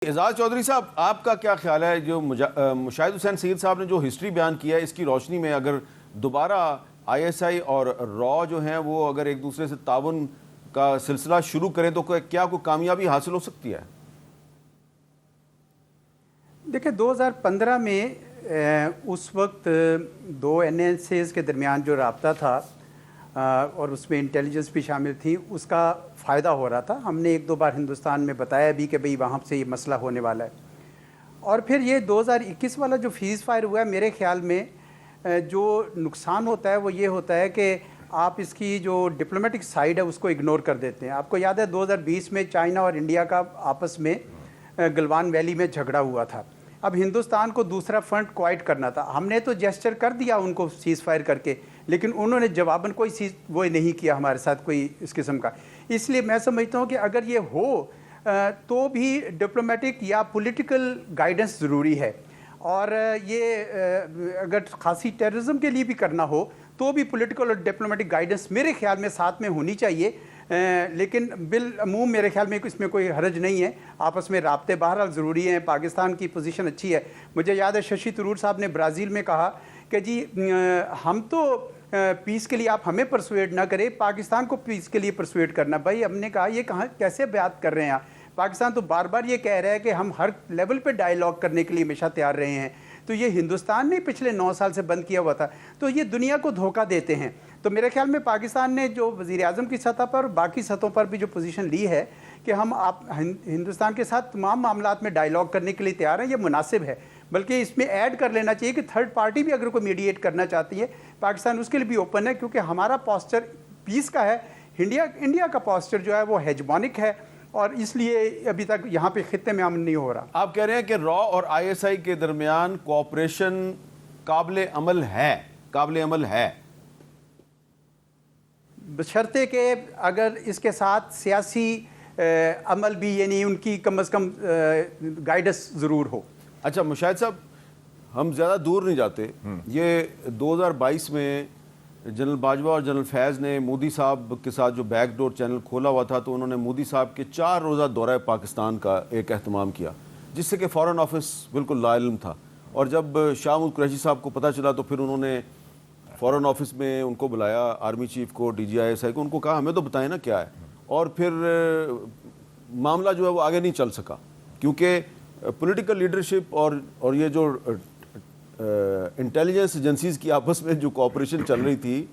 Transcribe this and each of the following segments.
اعزاز چودھری صاحب، آپ کا کیا خیال ہے جو مشاہد حسین سید صاحب نے جو ہسٹری بیان کیا ہے، اس کی روشنی میں اگر دوبارہ آئی ایس آئی اور را جو ہیں وہ اگر ایک دوسرے سے تعاون کا سلسلہ شروع کریں تو کیا کوئی کامیابی حاصل ہو سکتی ہے؟ دیکھیں 2015 میں اس وقت دو این ایس ایز کے درمیان جو رابطہ تھا اور اس میں انٹیلیجنس بھی شامل تھی، اس کا فائدہ ہو رہا تھا. ہم نے ایک دو بار ہندوستان میں بتایا بھی کہ بھئی وہاں سے یہ مسئلہ ہونے والا ہے. اور پھر یہ 2021 والا جو فیز فائر ہوا ہے، میرے خیال میں جو نقصان ہوتا ہے وہ یہ ہوتا ہے کہ آپ اس کی جو ڈپلومیٹک سائیڈ ہے اس کو اگنور کر دیتے ہیں. آپ کو یاد ہے 2020 میں چائنا اور انڈیا کا آپس میں گلوان ویلی میں جھگڑا ہوا تھا. اب ہندوستان کو دوسرا فرنٹ کوائٹ کرنا تھا. ہم نے تو جیسچر کر دیا ان کو سیز فائر کر کے، لیکن انہوں نے جواباً کوئی چیز وہ نہیں کیا ہمارے ساتھ کوئی اس قسم کا. اس لیے میں سمجھتا ہوں کہ اگر یہ ہو تو بھی ڈپلومیٹک یا پولیٹیکل گائیڈنس ضروری ہے. اور یہ اگر خاصی ٹیررزم کے لیے بھی کرنا ہو تو بھی پولیٹیکل اور ڈپلومیٹک گائیڈنس میرے خیال میں ساتھ میں ہونی چاہیے. لیکن بالعموم میرے خیال میں اس میں کوئی حرج نہیں ہے. آپس میں رابطے بہرحال ضروری ہیں. پاکستان کی پوزیشن اچھی ہے. مجھے یاد ہے ششی تھرور صاحب نے برازیل میں کہا کہ جی ہم تو پیس کے لیے آپ ہمیں پرسویٹ نہ کریں، پاکستان کو پیس کے لیے پرسویٹ کرنا. بھائی ہم نے کہا یہ کہاں کیسے بات کر رہے ہیں آپ؟ پاکستان تو بار بار یہ کہہ رہا ہے کہ ہم ہر لیول پہ ڈائیلاگ کرنے کے لیے ہمیشہ تیار رہے ہیں. تو یہ ہندوستان نے پچھلے 9 سال سے بند کیا ہوا تھا. تو یہ دنیا کو دھوکہ دیتے ہیں. تو میرے خیال میں پاکستان نے جو وزیر اعظم کی سطح پر باقی سطحوں پر بھی جو پوزیشن لی ہے کہ ہم ہندوستان کے ساتھ تمام معاملات میں ڈائیلاگ کرنے کے لیے تیار ہیں، یہ مناسب ہے. بلکہ اس میں ایڈ کر لینا چاہیے کہ تھرڈ پارٹی بھی اگر کوئی میڈیٹ کرنا چاہتی ہے، پاکستان اس کے لیے بھی اوپن ہے، کیونکہ ہمارا پوسچر پیس کا ہے. انڈیا کا پوسچر جو ہے وہ ہیجمونک ہے، اور اس لیے ابھی تک یہاں پہ خطے میں امن نہیں ہو رہا. آپ کہہ رہے ہیں کہ را اور آئی ایس آئی کے درمیان کوآپریشن قابل عمل ہے بشرطے کہ اگر اس کے ساتھ سیاسی عمل بھی، یعنی ان کی کم از کم گائیڈنس ضرور ہو. اچھا مشاہد صاحب، ہم زیادہ دور نہیں جاتے. یہ 2022 میں جنرل باجوہ اور جنرل فیض نے مودی صاحب کے ساتھ جو بیک ڈور چینل کھولا ہوا تھا، تو انہوں نے مودی صاحب کے 4 روزہ دورہ پاکستان کا ایک اہتمام کیا، جس سے کہ فارن آفس بالکل لا علم تھا. اور جب شاہ محمود قریشی صاحب کو پتہ چلا تو پھر انہوں نے فارن آفس میں ان کو بلایا، آرمی چیف کو، D G I S I کو، ان کو کہا ہمیں تو بتائیں نا کیا ہے. اور پھر معاملہ جو ہے وہ آگے نہیں چل سکا، کیونکہ پولیٹیکل لیڈرشپ اور یہ جو انٹیلیجنس ایجنسیز کی آپس میں جو کوآپریشن چل رہی تھی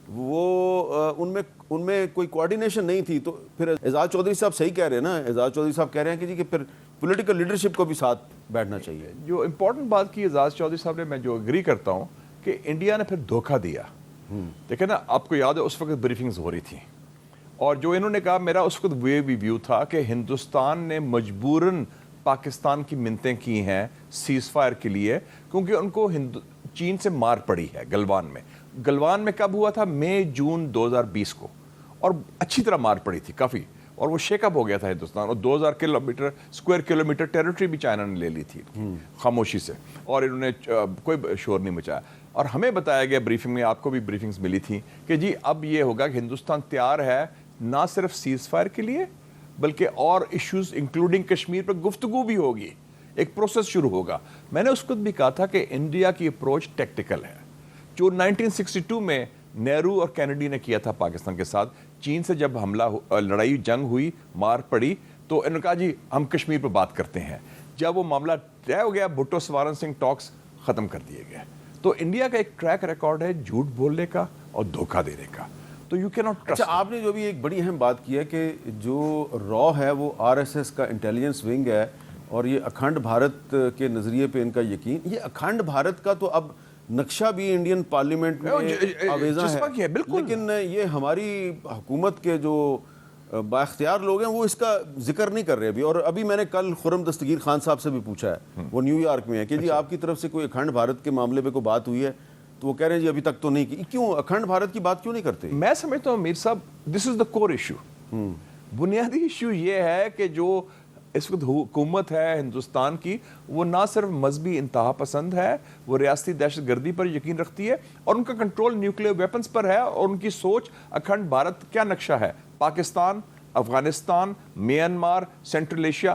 وہ ان میں کوئی کوآرڈینیشن نہیں تھی. تو پھر اعزاز چودھری صاحب صحیح کہہ رہے ہیں نا، اعزاز چودھری صاحب کہہ رہے ہیں کہ جی کہ پھر پولیٹیکل لیڈرشپ کو بھی ساتھ بیٹھنا چاہیے. جو امپورٹنٹ بات کی اعزاز چودھری صاحب نے، میں جو اگری کرتا ہوں کہ انڈیا نے پھر دھوکہ دیا. دیکھیں نا، آپ کو یاد ہے اس وقت بریفنگز ہو رہی تھیں، اور جو انہوں نے کہا، میرا اس وقت وہ بھی ویو تھا کہ ہندوستان نے مجبوراً پاکستان کی منتیں کی ہیں سیز فائر کے لیے، کیونکہ ان کو چین سے مار پڑی ہے گلوان میں کب ہوا تھا؟ مئی جون 2020 کو، اور اچھی طرح مار پڑی تھی کافی، اور وہ شیک اپ ہو گیا تھا ہندوستان. اور 2000 اسکوائر کلومیٹر ٹیریٹری بھی چائنا نے لے لی تھی خاموشی سے، اور انہوں نے کوئی شور نہیں مچایا. اور ہمیں بتایا گیا بریفنگ میں، آپ کو بھی بریفنگز ملی تھی، کہ جی اب یہ ہوگا کہ ہندوستان تیار ہے نہ صرف سیز فائر کے لیے بلکہ اور ایشوز انکلوڈنگ کشمیر پر گفتگو بھی ہوگی، ایک پروسیس شروع ہوگا. میں نے اس وقت بھی کہا تھا کہ انڈیا کی اپروچ ٹیکٹیکل ہے، جو 1962 میں نہرو اور کینیڈی نے کیا تھا پاکستان کے ساتھ. چین سے جب لڑائی جنگ ہوئی، مار پڑی، تو انہوں نے کہا جی ہم کشمیر پر بات کرتے ہیں. جب وہ معاملہ طے ہو گیا، بھٹو سوارن سنگھ ٹاکس ختم کر دیے گئے. تو انڈیا کا ایک ٹریک ریکارڈ ہے جھوٹ بولنے کا اور دھوکہ دینے کا. تو یو کین ناٹ ٹرسٹ. اچھا، آپ نے جو بھی ایک بڑی اہم بات کی ہے کہ جو را ہے وہ آر ایس ایس کا انٹیلیجنس ونگ ہے، اور یہ اکھنڈ بھارت کے نظریے پہ ان کا یقین. یہ اکھنڈ بھارت کا تو اب نقشہ بھی انڈین پارلیمنٹ میں آویزاں ہے، لیکن یہ ہماری حکومت کے جو بااختیار لوگ ہیں وہ اس کا ذکر نہیں کر رہے ابھی. اور ابھی میں نے کل خرم دستگیر خان صاحب سے بھی پوچھا ہے، وہ نیو یارک میں ہے، کہ جی آپ کی طرف سے کوئی اکھنڈ بھارت کے معاملے پہ کوئی بات ہوئی ہے؟ تو وہ کہہ رہے ہیں جی ابھی تک تو نہیں کی. کیوں اکھنڈ بھارت کی بات کیوں نہیں کرتے؟ میں سمجھتا ہوں میر صاحب، دس از دا کور ایشو. بنیادی ایشو یہ ہے کہ جو اس وقت حکومت ہے ہندوستان کی، وہ نہ صرف مذہبی انتہا پسند ہے، وہ ریاستی دہشت گردی پر یقین رکھتی ہے، اور ان کا کنٹرول نیوکلیئر ویپنز پر ہے. اور ان کی سوچ اکھنڈ بھارت کیا نقشہ ہے؟ Pakistan, Afghanistan, Myanmar, central Asia,